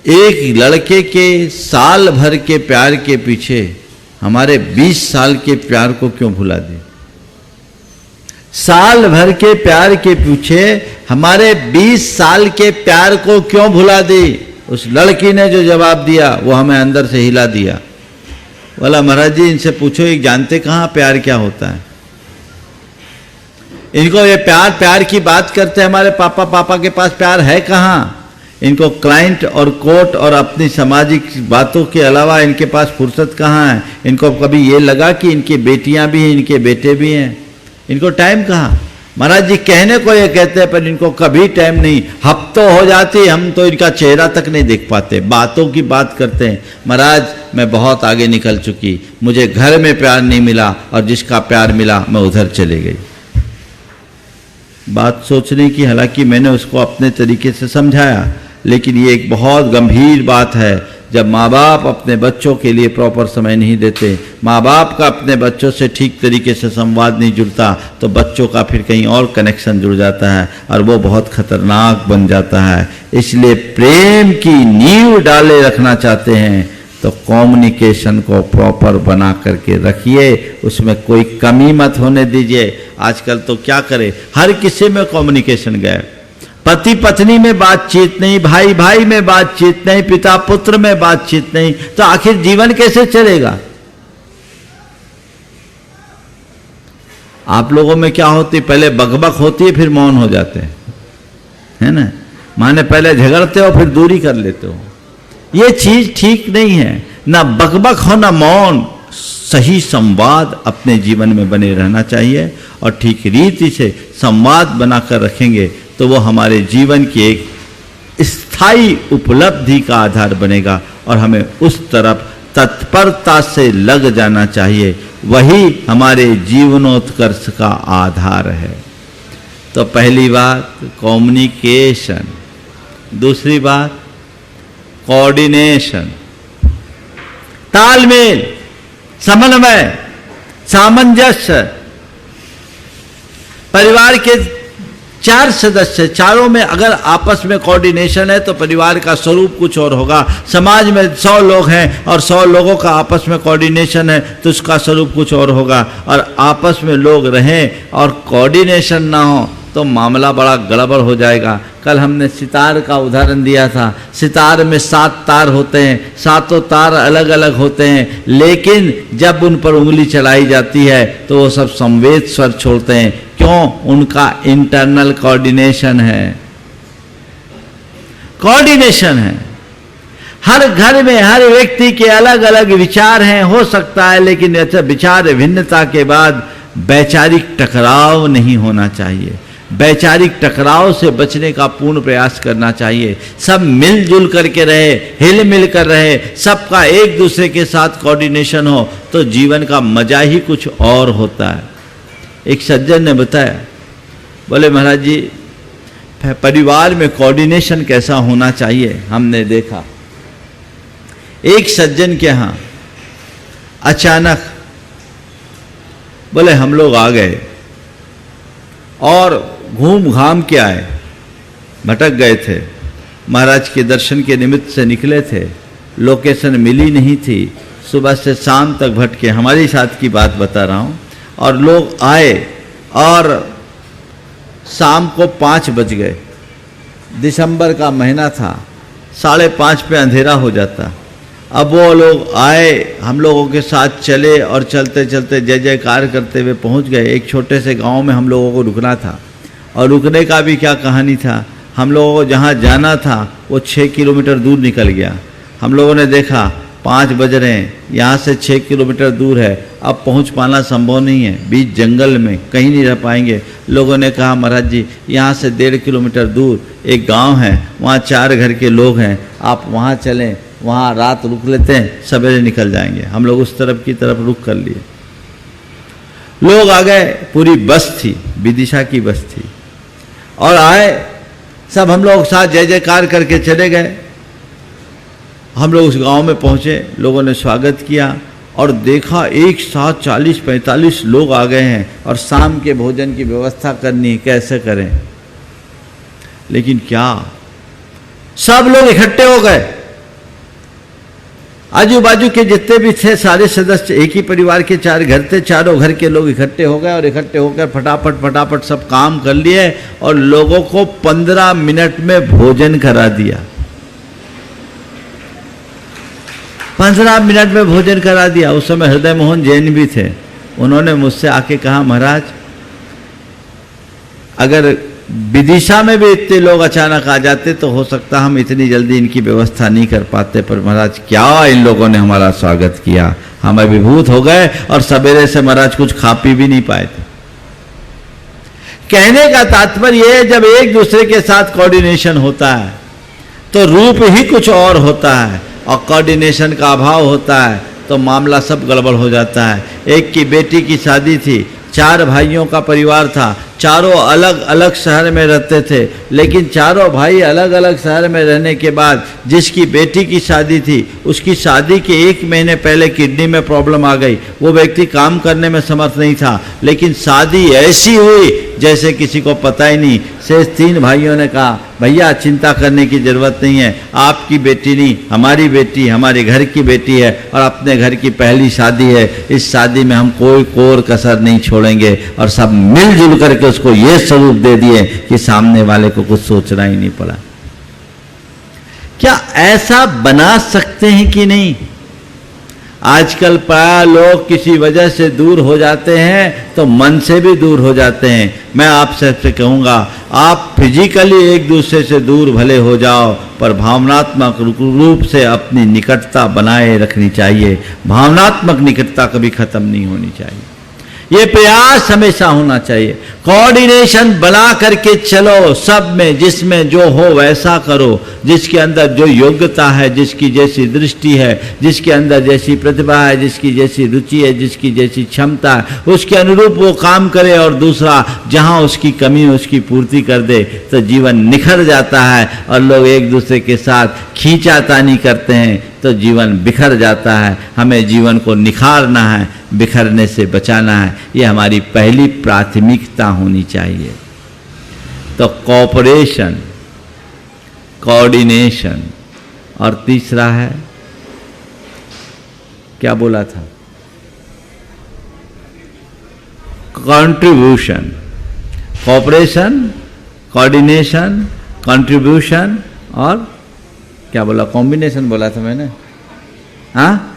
एक लड़के के साल भर के प्यार के पीछे हमारे 20 साल के प्यार को क्यों भुला दी। साल भर के प्यार के पीछे हमारे 20 साल के प्यार को क्यों भुला दी। उस लड़की ने जो जवाब दिया वो हमें अंदर से हिला दिया। बोला महाराज जी, इनसे पूछो, ये जानते कहाँ प्यार क्या होता है। इनको ये प्यार की बात करते हैं, हमारे पापा के पास प्यार है कहाँ। इनको क्लाइंट और कोर्ट और अपनी सामाजिक बातों के अलावा इनके पास फुर्सत कहाँ है। इनको कभी ये लगा कि इनकी बेटियां भी हैं, इनके बेटे भी हैं, इनको टाइम कहाँ। महाराज जी कहने को ये कहते हैं पर इनको कभी टाइम नहीं। हफ्तों हो जाती, हम तो इनका चेहरा तक नहीं देख पाते, बातों की बात करते हैं। महाराज मैं बहुत आगे निकल चुकी, मुझे घर में प्यार नहीं मिला और जिसका प्यार मिला मैं उधर चले गई। बात सोचने की, हालांकि मैंने उसको अपने तरीके से समझाया, लेकिन ये एक बहुत गंभीर बात है। जब माँ बाप अपने बच्चों के लिए प्रॉपर समय नहीं देते, माँ बाप का अपने बच्चों से ठीक तरीके से संवाद नहीं जुड़ता, तो बच्चों का फिर कहीं और कनेक्शन जुड़ जाता है और वो बहुत खतरनाक बन जाता है। इसलिए प्रेम की नींव डाले रखना चाहते हैं तो कम्युनिकेशन को प्रॉपर बना करके रखिए, उसमें कोई कमी मत होने दीजिए। आजकल तो क्या करे, हर किसी में कम्युनिकेशन गए, पति पत्नी में बातचीत नहीं, भाई भाई में बातचीत नहीं, पिता पुत्र में बातचीत नहीं, तो आखिर जीवन कैसे चलेगा। आप लोगों में क्या होती, पहले बकबक होती है फिर मौन हो जाते हैं, है ना। माने पहले झगड़ते हो फिर दूरी कर लेते हो। ये चीज ठीक नहीं है, ना बकबक हो ना मौन। सही संवाद अपने जीवन में बने रहना चाहिए और ठीक रीति से संवाद बनाकर रखेंगे तो वो हमारे जीवन की एक स्थायी उपलब्धि का आधार बनेगा और हमें उस तरफ तत्परता से लग जाना चाहिए। वही हमारे जीवनोत्कर्ष का आधार है। तो पहली बात कम्युनिकेशन, दूसरी बात कोऑर्डिनेशन, तालमेल, समन्वय, सामंजस्य। परिवार के 4 सदस्य, चारों में अगर आपस में कोऑर्डिनेशन है तो परिवार का स्वरूप कुछ और होगा। समाज में 100 लोग हैं और 100 लोगों का आपस में कोऑर्डिनेशन है तो उसका स्वरूप कुछ और होगा। और आपस में लोग रहें और कोऑर्डिनेशन ना हो तो मामला बड़ा गड़बड़ हो जाएगा। कल हमने सितार का उदाहरण दिया था। सितार में 7 तार होते हैं, 7 तार अलग अलग होते हैं, लेकिन जब उन पर उंगली चलाई जाती है तो वो सब संवेद स्वर छोड़ते हैं। क्यों? उनका इंटरनल कोऑर्डिनेशन है, कोऑर्डिनेशन है। हर घर में हर व्यक्ति के अलग अलग विचार हैं, हो सकता है, लेकिन अच्छा विचार भिन्नता के बाद वैचारिक टकराव नहीं होना चाहिए। वैचारिक टकराव से बचने का पूर्ण प्रयास करना चाहिए। सब मिलजुल करके रहे, हिल मिल कर रहे, सबका एक दूसरे के साथ कोऑर्डिनेशन हो तो जीवन का मजा ही कुछ और होता है। एक सज्जन ने बताया, बोले महाराज जी परिवार में कोऑर्डिनेशन कैसा होना चाहिए। हमने देखा एक सज्जन के यहाँ अचानक बोले हम लोग आ गए और घूम घाम के आए, भटक गए थे, महाराज के दर्शन के निमित्त से निकले थे, लोकेशन मिली नहीं थी, सुबह से शाम तक भटके। हमारी साथ की बात बता रहा हूँ। और लोग आए और शाम को 5 बज गए, दिसंबर का महीना था, 5:30 पे अंधेरा हो जाता। अब वो लोग आए, हम लोगों के साथ चले और चलते चलते जय जयकार करते हुए पहुंच गए। एक छोटे से गांव में हम लोगों को रुकना था, और रुकने का भी क्या कहानी था, हम लोगों को जहाँ जाना था वो 6 किलोमीटर दूर निकल गया। हम लोगों ने देखा 5 बज रहे हैं, यहाँ से 6 किलोमीटर दूर है, अब पहुँच पाना संभव नहीं है, बीच जंगल में कहीं नहीं रह पाएंगे। लोगों ने कहा महाराज जी यहाँ से 1.5 किलोमीटर दूर एक गांव है, वहाँ 4 घर के लोग हैं, आप वहाँ चलें, वहाँ रात रुक लेते हैं, सवेरे निकल जाएंगे। हम लोग उस तरफ की तरफ रुक कर लिए। लोग आ गए, पूरी बस थी, विदिशा की बस थी, और आए सब, हम लोग साथ जय जयकार करके चले गए। हम लोग उस गांव में पहुंचे, लोगों ने स्वागत किया और देखा एक साथ 40-45 लोग आ गए हैं और शाम के भोजन की व्यवस्था करनी है, कैसे करें। लेकिन क्या सब लोग इकट्ठे हो गए, आजू बाजू के जितने भी थे सारे सदस्य, एक ही परिवार के 4 घर थे, चारों घर के लोग इकट्ठे हो गए और इकट्ठे होकर फटाफट सब काम कर लिए और लोगों को 15 मिनट में भोजन करा दिया। 15 मिनट में भोजन करा दिया। उस समय हृदय मोहन जैन भी थे, उन्होंने मुझसे आके कहा महाराज अगर विदिशा में भी इतने लोग अचानक आ जाते तो हो सकता हम इतनी जल्दी इनकी व्यवस्था नहीं कर पाते, पर महाराज क्या इन लोगों ने हमारा स्वागत किया, हम अभिभूत हो गए और सवेरे से महाराज कुछ खा पी भी नहीं पाए थे। कहने का तात्पर्य है जब एक दूसरे के साथ कोऑर्डिनेशन होता है तो रूप ही कुछ और होता है, और कोऑर्डिनेशन का अभाव होता है तो मामला सब गड़बड़ हो जाता है। एक की बेटी की शादी थी, 4 भाइयों का परिवार था, चारों अलग अलग शहर में रहते थे, लेकिन चारों भाई अलग अलग शहर में रहने के बाद जिसकी बेटी की शादी थी उसकी शादी के 1 महीने पहले किडनी में प्रॉब्लम आ गई। वो व्यक्ति काम करने में समर्थ नहीं था, लेकिन शादी ऐसी हुई जैसे किसी को पता ही नहीं। शेष 3 भाइयों ने कहा भैया चिंता करने की जरूरत नहीं है, आपकी बेटी नहीं हमारी बेटी, हमारे घर की बेटी है और अपने घर की पहली शादी है, इस शादी में हम कोई कोर कसर नहीं छोड़ेंगे, और सब मिलजुल करके उसको ये स्वरूप दे दिए कि सामने वाले को कुछ सोचना ही नहीं पड़ा। क्या ऐसा बना सकते हैं कि नहीं? आजकल प्राय लोग किसी वजह से दूर हो जाते हैं तो मन से भी दूर हो जाते हैं। मैं आप सबसे कहूँगा आप फिजिकली एक दूसरे से दूर भले हो जाओ, पर भावनात्मक रूप से अपनी निकटता बनाए रखनी चाहिए। भावनात्मक निकटता कभी खत्म नहीं होनी चाहिए, ये प्रयास हमेशा होना चाहिए। कोऑर्डिनेशन बना करके चलो सब में, जिसमें जो हो वैसा करो, जिसके अंदर जो योग्यता है, जिसकी जैसी दृष्टि है, जिसके अंदर जैसी प्रतिभा है, जिसकी जैसी रुचि है, जिसकी जैसी क्षमता है, उसके अनुरूप वो काम करे, और दूसरा जहाँ उसकी कमी है उसकी पूर्ति कर दे, तो जीवन निखर जाता है। और लोग एक दूसरे के साथ खींचातानी करते हैं तो जीवन बिखर जाता है। हमें जीवन को निखारना है, बिखरने से बचाना है, ये हमारी पहली प्राथमिकता होनी चाहिए। तो कोऑपरेशन, कोऑर्डिनेशन, और तीसरा है क्या बोला था, कंट्रीब्यूशन। कोऑपरेशन, कोऑर्डिनेशन, कंट्रीब्यूशन और क्या बोला, कॉम्बिनेशन बोला था मैंने, हाँ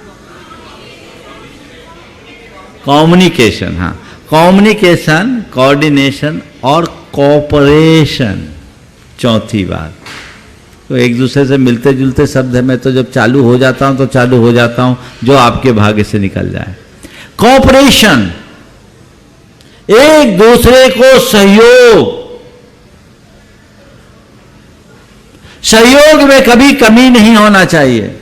कम्युनिकेशन, हाँ कम्युनिकेशन, कोऑर्डिनेशन और कोऑपरेशन, चौथी बात। तो एक दूसरे से मिलते जुलते शब्द है, मैं तो जब चालू हो जाता हूं तो चालू हो जाता हूं, जो आपके भाग्य से निकल जाए। कोऑपरेशन, एक दूसरे को सहयोग, सहयोग में कभी कमी नहीं होना चाहिए।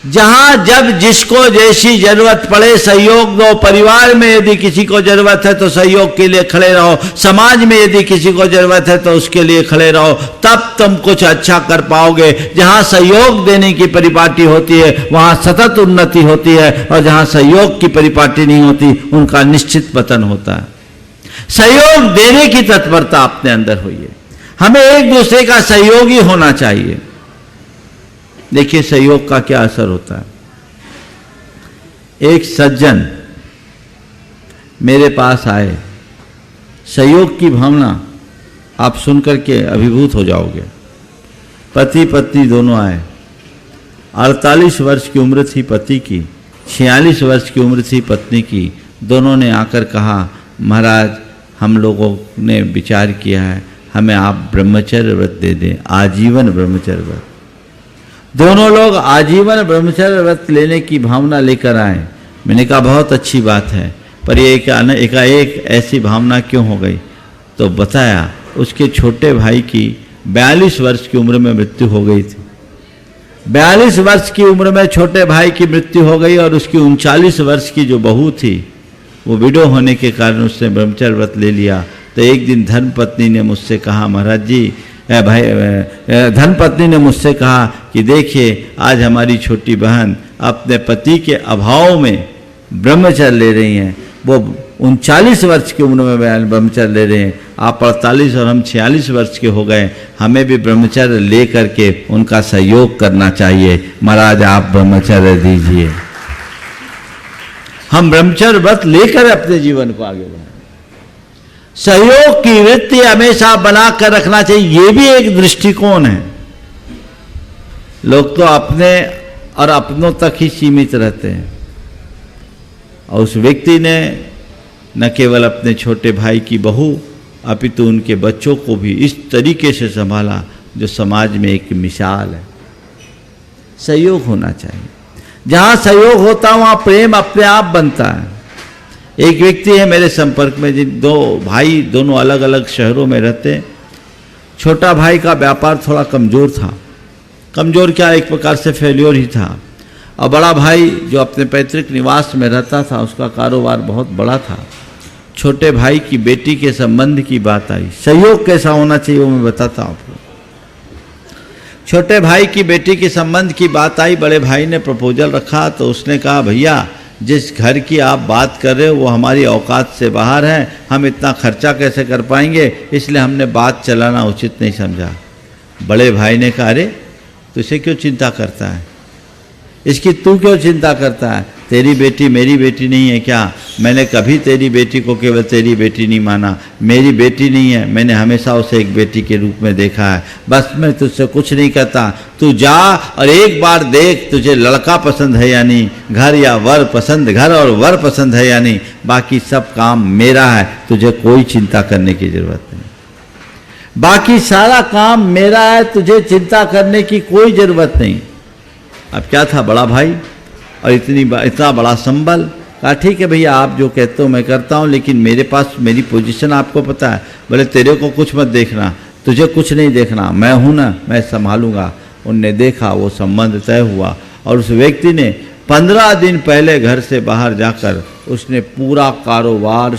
जहां जब जिसको जैसी जरूरत पड़े सहयोग दो। परिवार में यदि किसी को जरूरत है तो सहयोग के लिए खड़े रहो, समाज में यदि किसी को जरूरत है तो उसके लिए खड़े रहो, तब तुम कुछ अच्छा कर पाओगे। जहां सहयोग देने की परिपाटी होती है वहां सतत उन्नति होती है, और जहां सहयोग की परिपाटी नहीं होती उनका निश्चित पतन होता है। सहयोग देने की तत्परता अपने अंदर हुई है, हमें एक दूसरे का सहयोगी होना चाहिए। देखिए सहयोग का क्या असर होता है। एक सज्जन मेरे पास आए, सहयोग की भावना आप सुनकर के अभिभूत हो जाओगे। पति पत्नी दोनों आए, 48 वर्ष की उम्र थी पति की, 46 वर्ष की उम्र थी पत्नी की। दोनों ने आकर कहा, महाराज हम लोगों ने विचार किया है, हमें आप ब्रह्मचर्य व्रत दे दें, आजीवन ब्रह्मचर्य व्रत। दोनों लोग आजीवन ब्रह्मचर्य व्रत लेने की भावना लेकर आए। मैंने कहा बहुत अच्छी बात है, पर ये एकाएक ऐसी भावना क्यों हो गई? तो बताया उसके छोटे भाई की 42 वर्ष की उम्र में मृत्यु हो गई थी। 42 वर्ष की उम्र में छोटे भाई की मृत्यु हो गई और उसकी 39 वर्ष की जो बहू थी वो विडो होने के कारण उसने ब्रह्मचर्य व्रत ले लिया। तो एक दिन धर्मपत्नी ने मुझसे कहा, महाराज जी धर्मपत्नी ने मुझसे कहा कि देखिए आज हमारी छोटी बहन अपने पति के अभाव में ब्रह्मचर्य ले रही हैं। वो 39 वर्ष की उम्र में ब्रह्मचर्य ले रहे हैं, आप 48 और हम 46 वर्ष के हो गए, हमें भी ब्रह्मचर्य ले करके उनका सहयोग करना चाहिए। महाराज आप ब्रह्मचर्य दीजिए, हम ब्रह्मचर्य व्रत लेकर अपने जीवन को आगे बढ़ाएं। सहयोग की वृत्ति हमेशा बनाकर रखना चाहिए, ये भी एक दृष्टिकोण है। लोग तो अपने और अपनों तक ही सीमित रहते हैं, और उस व्यक्ति ने न केवल अपने छोटे भाई की बहू अपितु उनके बच्चों को भी इस तरीके से संभाला जो समाज में एक मिसाल है। सहयोग होना चाहिए, जहाँ सहयोग होता है वहाँ प्रेम अपने आप बनता है। एक व्यक्ति है मेरे संपर्क में, जिन दो भाई दोनों अलग अलग शहरों में रहते हैं। छोटा भाई का व्यापार थोड़ा कमज़ोर था, कमज़ोर क्या एक प्रकार से फेल्योर ही था, और बड़ा भाई जो अपने पैतृक निवास में रहता था उसका कारोबार बहुत बड़ा था। छोटे भाई की बेटी के संबंध की बात आई, सहयोग कैसा होना चाहिए वो मैं बताता हूँ आपको। छोटे भाई की बेटी के संबंध की बात आई, बड़े भाई ने प्रपोजल रखा तो उसने कहा, भैया जिस घर की आप बात कर रहे हो वो हमारी औकात से बाहर है, हम इतना खर्चा कैसे कर पाएंगे, इसलिए हमने बात चलाना उचित नहीं समझा। बड़े भाई ने कहा, अरे तो इसे क्यों चिंता करता है, इसकी तू क्यों चिंता करता है, तेरी बेटी मेरी बेटी नहीं है क्या? मैंने कभी तेरी बेटी को केवल तेरी बेटी नहीं माना, मेरी बेटी नहीं है, मैंने हमेशा उसे एक बेटी के रूप में देखा है। बस मैं तुझसे कुछ नहीं कहता, तू जा और एक बार देख तुझे लड़का पसंद है या नहीं, घर या वर पसंद, घर और वर पसंद है या नहीं, बाकी सब काम मेरा है, तुझे कोई चिंता करने की जरूरत नहीं। बाकी सारा काम मेरा है, तुझे चिंता करने की कोई जरूरत नहीं। अब क्या था, बड़ा भाई और इतना बड़ा संबल। कहा ठीक है भैया आप जो कहते हो मैं करता हूँ, लेकिन मेरे पास मेरी पोजीशन आपको पता है, बोले तेरे को कुछ मत देखना, तुझे कुछ नहीं देखना, मैं हूँ ना, मैं संभालूंगा। उनने देखा, वो संबंध तय हुआ और उस व्यक्ति ने 15 दिन पहले घर से बाहर जाकर उसने पूरा कारोबार,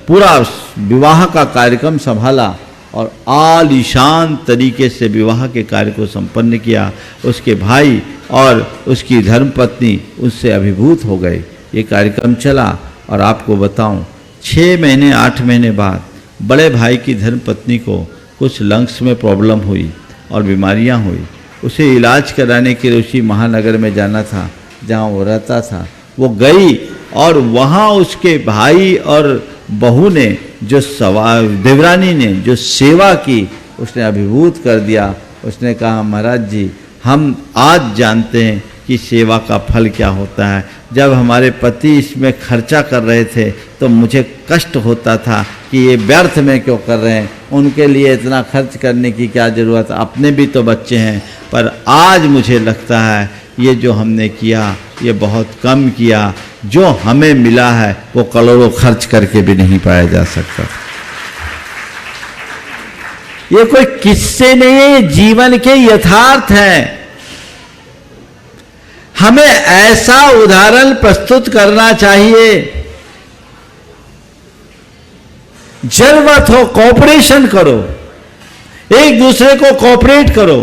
पूरा विवाह का कार्यक्रम संभाला और आलीशान तरीके से विवाह के कार्य को संपन्न किया। उसके भाई और उसकी धर्मपत्नी उससे अभिभूत हो गए। ये कार्यक्रम चला और आपको बताऊं 6 महीने 8 महीने बाद बड़े भाई की धर्मपत्नी को कुछ लंग्स में प्रॉब्लम हुई और बीमारियां हुई। उसे इलाज कराने के लिए उसी महानगर में जाना था जहां वो रहता था। वो गई और वहां उसके भाई और बहू ने जो देवरानी ने जो सेवा की उसने अभिभूत कर दिया। उसने कहा महाराज जी हम आज जानते हैं कि सेवा का फल क्या होता है। जब हमारे पति इसमें खर्चा कर रहे थे तो मुझे कष्ट होता था कि ये व्यर्थ में क्यों कर रहे हैं, उनके लिए इतना खर्च करने की क्या ज़रूरत, अपने भी तो बच्चे हैं। पर आज मुझे लगता है ये जो हमने किया ये बहुत कम किया, जो हमें मिला है वो करोड़ों खर्च करके भी नहीं पाया जा सकता। ये कोई किस्से नहीं है, ये जीवन के यथार्थ हैं। हमें ऐसा उदाहरण प्रस्तुत करना चाहिए, जरूरत हो कोऑपरेशन करो, एक दूसरे को कोऑपरेट करो।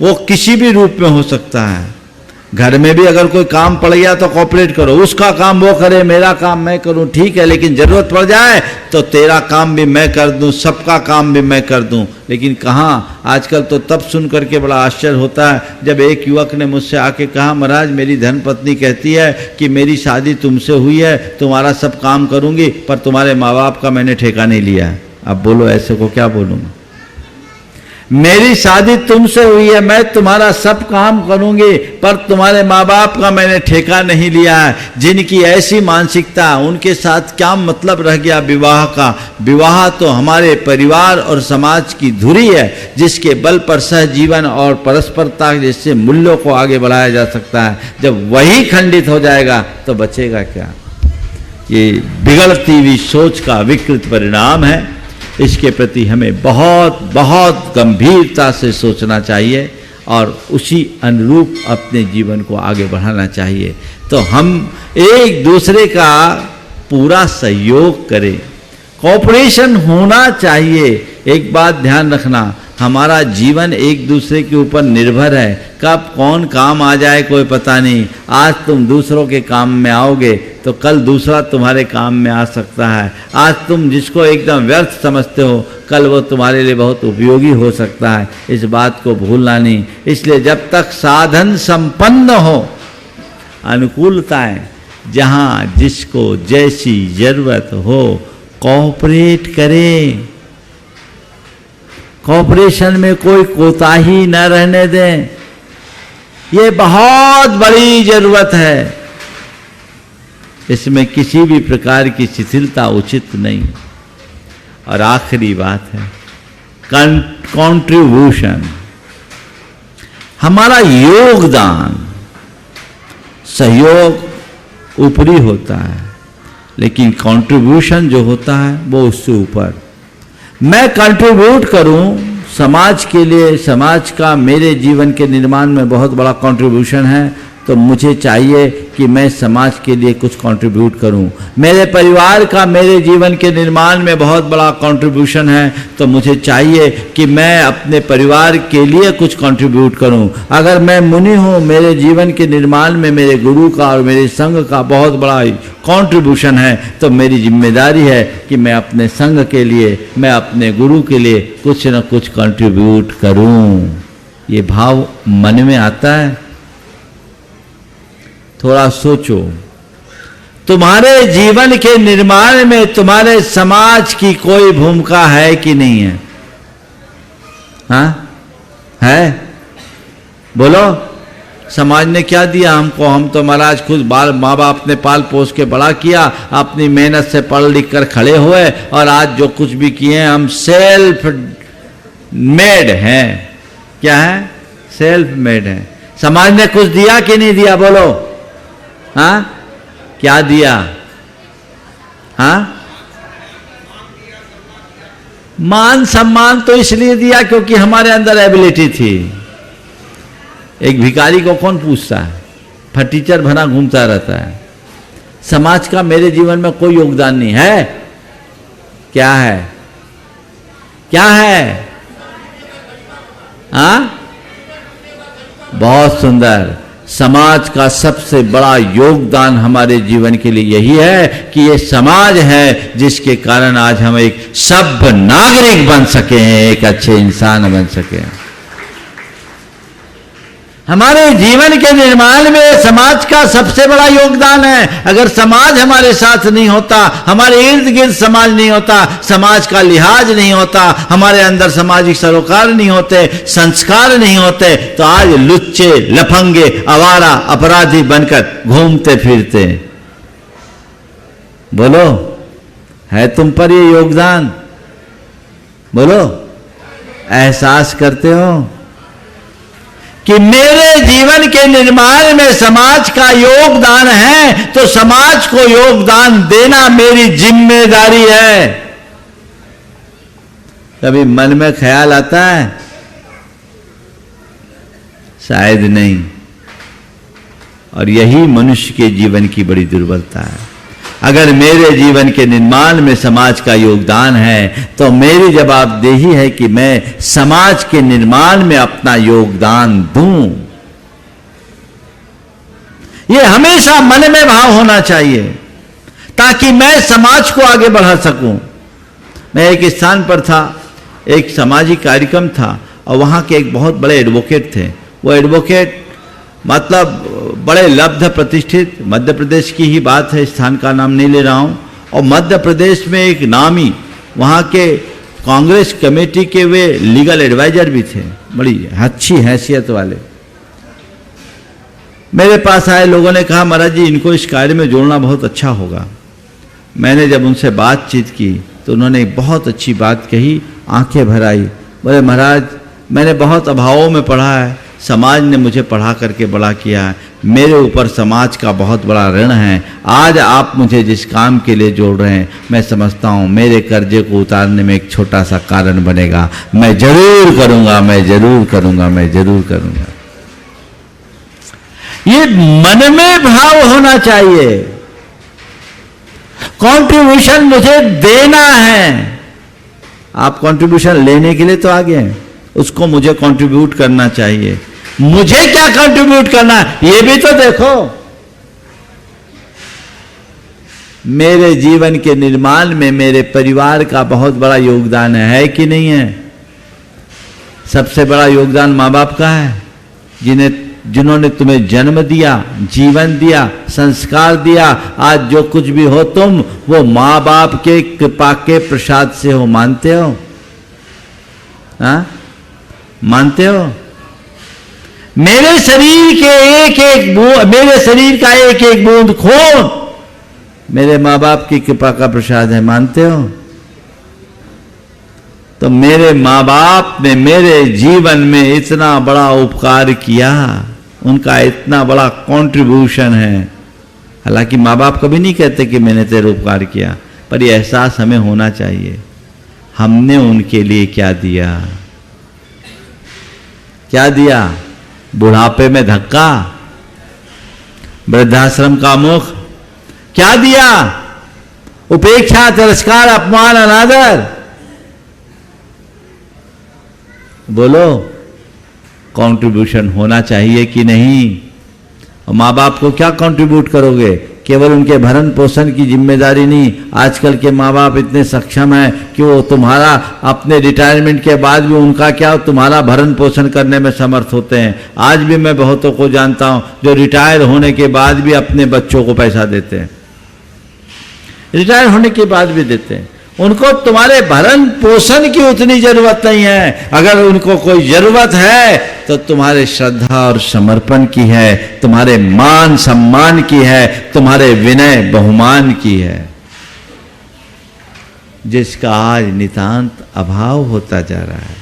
वो किसी भी रूप में हो सकता है। घर में भी अगर कोई काम पड़ गया तो कोऑपरेट करो, उसका काम वो करे, मेरा काम मैं करूं, ठीक है, लेकिन जरूरत पड़ जाए तो तेरा काम भी मैं कर दूं, सबका काम भी मैं कर दूं। लेकिन कहाँ, आजकल तो तब सुन करके बड़ा आश्चर्य होता है जब एक युवक ने मुझसे आके कहा महाराज मेरी धर्मपत्नी कहती है कि मेरी शादी तुमसे हुई है, तुम्हारा सब काम करूंगी, पर तुम्हारे माँ बाप का मैंने ठेका नहीं लिया है। अब बोलो ऐसे को क्या बोलूँगा। मेरी शादी तुमसे हुई है, मैं तुम्हारा सब काम करूंगी, पर तुम्हारे माँ बाप का मैंने ठेका नहीं लिया है। जिनकी ऐसी मानसिकता, उनके साथ क्या मतलब रह गया विवाह का। विवाह तो हमारे परिवार और समाज की धुरी है, जिसके बल पर सहजीवन और परस्परता जैसे मूल्यों को आगे बढ़ाया जा सकता है। जब वही खंडित हो जाएगा तो बचेगा क्या। ये बिगड़ती हुई सोच का विकृत परिणाम है। इसके प्रति हमें बहुत बहुत गंभीरता से सोचना चाहिए और उसी अनुरूप अपने जीवन को आगे बढ़ाना चाहिए। तो हम एक दूसरे का पूरा सहयोग करें, कोऑपरेशन होना चाहिए। एक बात ध्यान रखना, हमारा जीवन एक दूसरे के ऊपर निर्भर है। कब कौन काम आ जाए कोई पता नहीं। आज तुम दूसरों के काम में आओगे तो कल दूसरा तुम्हारे काम में आ सकता है। आज तुम जिसको एकदम व्यर्थ समझते हो, कल वो तुम्हारे लिए बहुत उपयोगी हो सकता है। इस बात को भूलना नहीं। इसलिए जब तक साधन संपन्न हो, अनुकूलताएं जहाँ जिसको जैसी जरूरत हो, कोऑपरेट करें। कोऑपरेशन में कोई कोताही न रहने दें, ये बहुत बड़ी जरूरत है। इसमें किसी भी प्रकार की शिथिलता उचित नहीं। और आखिरी बात है कंट्रीब्यूशन, हमारा योगदान। सहयोग ऊपरी होता है, लेकिन कंट्रीब्यूशन जो होता है वो उससे ऊपर। मैं कंट्रीब्यूट करूं समाज के लिए, समाज का मेरे जीवन के निर्माण में बहुत बड़ा कंट्रीब्यूशन है, तो मुझे चाहिए कि मैं समाज के लिए कुछ कंट्रीब्यूट करूं। मेरे परिवार का मेरे जीवन के निर्माण में बहुत बड़ा कंट्रीब्यूशन है, तो मुझे चाहिए कि मैं अपने परिवार के लिए कुछ कंट्रीब्यूट करूं। अगर मैं मुनि हूं, मेरे जीवन के निर्माण में मेरे गुरु का और मेरे संघ का बहुत बड़ा कंट्रीब्यूशन है, तो मेरी जिम्मेदारी है कि मैं अपने संघ के लिए, मैं अपने गुरु के लिए कुछ न कुछ कंट्रीब्यूट करूं। ये भाव मन में आता है? थोड़ा सोचो, तुम्हारे जीवन के निर्माण में तुम्हारे समाज की कोई भूमिका है कि नहीं है? हाँ है? बोलो, समाज ने क्या दिया हमको? हम तो महाराज खुद माँ बाप ने पाल पोस के बड़ा किया, अपनी मेहनत से पढ़ लिख कर खड़े हुए, और आज जो कुछ भी किए हम सेल्फ मेड हैं। क्या है? सेल्फ मेड है। समाज ने कुछ दिया कि नहीं दिया? बोलो। हाँ, क्या दिया? हाँ, मान सम्मान तो इसलिए दिया क्योंकि हमारे अंदर एबिलिटी थी। एक भिखारी को कौन पूछता है? फटीचर भरा घूमता रहता है। समाज का मेरे जीवन में कोई योगदान नहीं है। क्या है? क्या है? हाँ, बहुत सुंदर। समाज का सबसे बड़ा योगदान हमारे जीवन के लिए यही है कि ये समाज है जिसके कारण आज हम एक सभ्य नागरिक बन सके हैं, एक अच्छे इंसान बन सके हैं। हमारे जीवन के निर्माण में समाज का सबसे बड़ा योगदान है। अगर समाज हमारे साथ नहीं होता, हमारे इर्द गिर्द समाज नहीं होता, समाज का लिहाज नहीं होता, हमारे अंदर सामाजिक सरोकार नहीं होते, संस्कार नहीं होते, तो आज लुच्चे, लफंगे, आवारा, अपराधी बनकर घूमते फिरते। बोलो, है तुम पर ये योगदान? बोलो, एहसास करते हो कि मेरे जीवन के निर्माण में समाज का योगदान है, तो समाज को योगदान देना मेरी जिम्मेदारी है। कभी मन में ख्याल आता है? शायद नहीं। और यही मनुष्य के जीवन की बड़ी दुर्बलता है। अगर मेरे जीवन के निर्माण में समाज का योगदान है, तो मेरी जवाबदेही है कि मैं समाज के निर्माण में अपना योगदान दूं। यह हमेशा मन में भाव होना चाहिए, ताकि मैं समाज को आगे बढ़ा सकूं। मैं एक स्थान पर था, एक सामाजिक कार्यक्रम था, और वहां के एक बहुत बड़े एडवोकेट थे। वो एडवोकेट मतलब बड़े लब्ध प्रतिष्ठित, मध्य प्रदेश की ही बात है, स्थान का नाम नहीं ले रहा हूं। और मध्य प्रदेश में एक नामी, वहां के कांग्रेस कमेटी के वे लीगल एडवाइजर भी थे, बड़ी अच्छी हैसियत वाले। मेरे पास आए, लोगों ने कहा महाराज जी इनको इस कार्य में जोड़ना बहुत अच्छा होगा। मैंने जब उनसे बातचीत की तो उन्होंने एक बहुत अच्छी बात कही, आंखें भर आई। बोले महाराज मैंने बहुत अभावों में पढ़ा है, समाज ने मुझे पढ़ा करके बड़ा किया है, मेरे ऊपर समाज का बहुत बड़ा ऋण है। आज आप मुझे जिस काम के लिए जोड़ रहे हैं, मैं समझता हूँ मेरे कर्जे को उतारने में एक छोटा सा कारण बनेगा। मैं जरूर करूँगा, मैं जरूर करूँगा, मैं जरूर करूँगा। ये मन में भाव होना चाहिए। कंट्रीब्यूशन मुझे देना है। आप कंट्रीब्यूशन लेने के लिए तो आगे हैं, उसको मुझे कंट्रीब्यूट करना चाहिए। मुझे क्या कंट्रीब्यूट करना है ये भी तो देखो। मेरे जीवन के निर्माण में मेरे परिवार का बहुत बड़ा योगदान है कि नहीं है? सबसे बड़ा योगदान माँ बाप का है, जिन्होंने तुम्हें जन्म दिया, जीवन दिया, संस्कार दिया। आज जो कुछ भी हो तुम, वो माँ बाप के कृपा के प्रसाद से हो। मानते हो? हाँ, मानते हो? मेरे शरीर के एक एक बूंद, मेरे शरीर का एक एक बूंद खून मेरे माँ बाप की कृपा का प्रसाद है। मानते हो? तो मेरे माँ बाप ने मेरे जीवन में इतना बड़ा उपकार किया, उनका इतना बड़ा कंट्रीब्यूशन है। हालांकि माँ बाप कभी नहीं कहते कि मैंने तेरे उपकार किया, पर यह एहसास हमें होना चाहिए हमने उनके लिए क्या दिया। क्या दिया? बुढ़ापे में धक्का, वृद्धाश्रम का मुख। क्या दिया? उपेक्षा, तिरस्कार, अपमान, अनादर। बोलो, कंट्रीब्यूशन होना चाहिए कि नहीं? और माँ बाप को क्या कंट्रीब्यूट करोगे? केवल उनके भरण पोषण की जिम्मेदारी नहीं। आजकल के माँ बाप इतने सक्षम हैं कि वो तुम्हारा अपने रिटायरमेंट के बाद भी उनका क्या, तुम्हारा भरण पोषण करने में समर्थ होते हैं। आज भी मैं बहुतों को जानता हूँ जो रिटायर होने के बाद भी अपने बच्चों को पैसा देते हैं, रिटायर होने के बाद भी देते हैं। उनको तुम्हारे भरण पोषण की उतनी जरूरत नहीं है। अगर उनको कोई जरूरत है तो तुम्हारे श्रद्धा और समर्पण की है, तुम्हारे मान सम्मान की है, तुम्हारे विनय बहुमान की है, जिसका आज नितांत अभाव होता जा रहा है।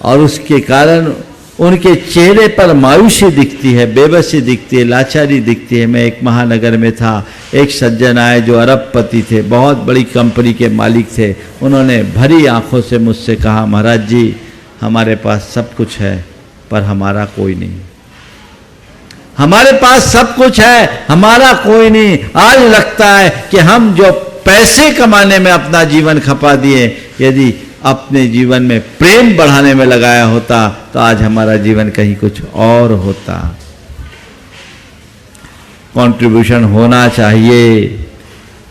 और उसके कारण उनके चेहरे पर मायूसी दिखती है, बेबसी दिखती है, लाचारी दिखती है। मैं एक महानगर में था, एक सज्जन आए जो अरबपति थे, बहुत बड़ी कंपनी के मालिक थे। उन्होंने भरी आंखों से मुझसे कहा, महाराज जी हमारे पास सब कुछ है पर हमारा कोई नहीं। हमारे पास सब कुछ है, हमारा कोई नहीं। आज लगता है कि हम जो पैसे कमाने में अपना जीवन खपा दिए, यदि अपने जीवन में प्रेम बढ़ाने में लगाया होता तो आज हमारा जीवन कहीं कुछ और होता। कंट्रीब्यूशन होना चाहिए।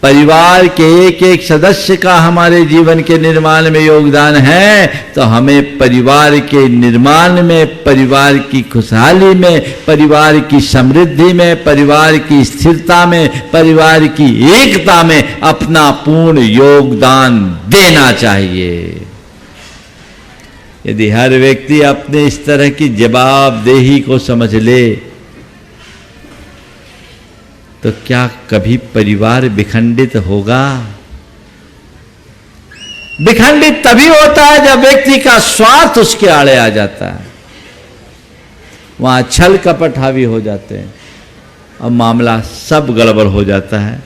परिवार के एक एक सदस्य का हमारे जीवन के निर्माण में योगदान है, तो हमें परिवार के निर्माण में, परिवार की खुशहाली में, परिवार की समृद्धि में, परिवार की स्थिरता में, परिवार की एकता में अपना पूर्ण योगदान देना चाहिए। यदि हर व्यक्ति अपने इस तरह की जवाबदेही को समझ ले तो क्या कभी परिवार विखंडित होगा? विखंडित तभी होता है जब व्यक्ति का स्वार्थ उसके आड़े आ जाता है, वहां छल कपट हावी हो जाते हैं और मामला सब गड़बड़ हो जाता है।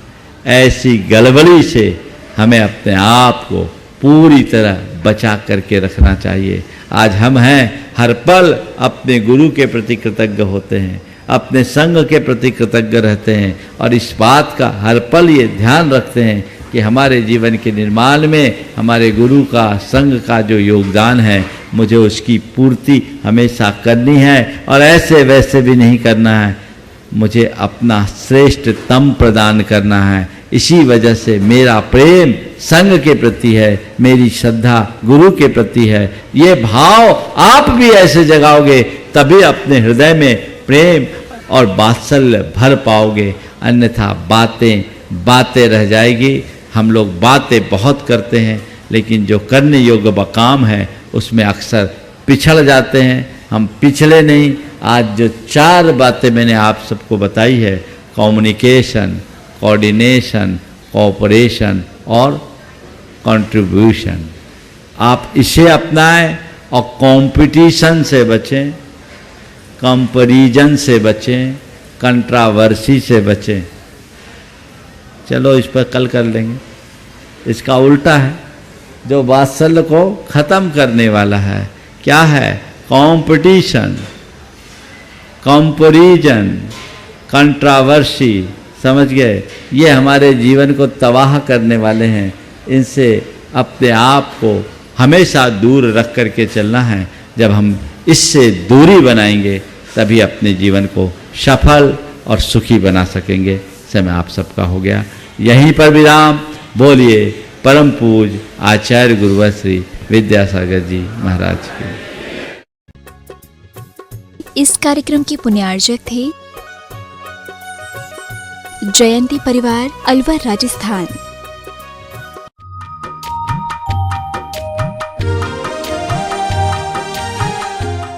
ऐसी गड़बड़ी से हमें अपने आप को पूरी तरह बचा करके रखना चाहिए। आज हम हैं, हर पल अपने गुरु के प्रति कृतज्ञ होते हैं, अपने संघ के प्रति कृतज्ञ रहते हैं और इस बात का हर पल ये ध्यान रखते हैं कि हमारे जीवन के निर्माण में हमारे गुरु का, संघ का जो योगदान है, मुझे उसकी पूर्ति हमेशा करनी है और ऐसे वैसे भी नहीं करना है। मुझे अपना श्रेष्ठतम प्रदान करना है। इसी वजह से मेरा प्रेम संघ के प्रति है, मेरी श्रद्धा गुरु के प्रति है। ये भाव आप भी ऐसे जगाओगे तभी अपने हृदय में प्रेम और वात्सल्य भर पाओगे, अन्यथा बातें बातें रह जाएगी। हम लोग बातें बहुत करते हैं लेकिन जो करने योग्य काम है उसमें अक्सर पिछड़ जाते हैं। हम पिछले नहीं। आज जो 4 बातें मैंने आप सबको बताई है, कम्युनिकेशन, कोऑर्डिनेशन, कोऑपरेशन और कंट्रीब्यूशन, आप इसे अपनाएं और कंपटीशन से बचें, कंपैरिजन से बचें, कंट्रावर्सी से बचें। चलो इस पर कल कर लेंगे। इसका उल्टा है, जो वात्सल्य को ख़त्म करने वाला है, क्या है? Competition, comparison, controversy. समझ गए? ये हमारे जीवन को तबाह करने वाले हैं। इनसे अपने आप को हमेशा दूर रख करके चलना है। जब हम इससे दूरी बनाएंगे तभी अपने जीवन को सफल और सुखी बना सकेंगे। समय आप सबका हो गया। यहीं पर विराम। बोलिए परम पूज्य आचार्य गुरुवर श्री विद्यासागर जी महाराज की। इस कार्यक्रम के पुण्यार्जक थे जयंती परिवार, अलवर, राजस्थान।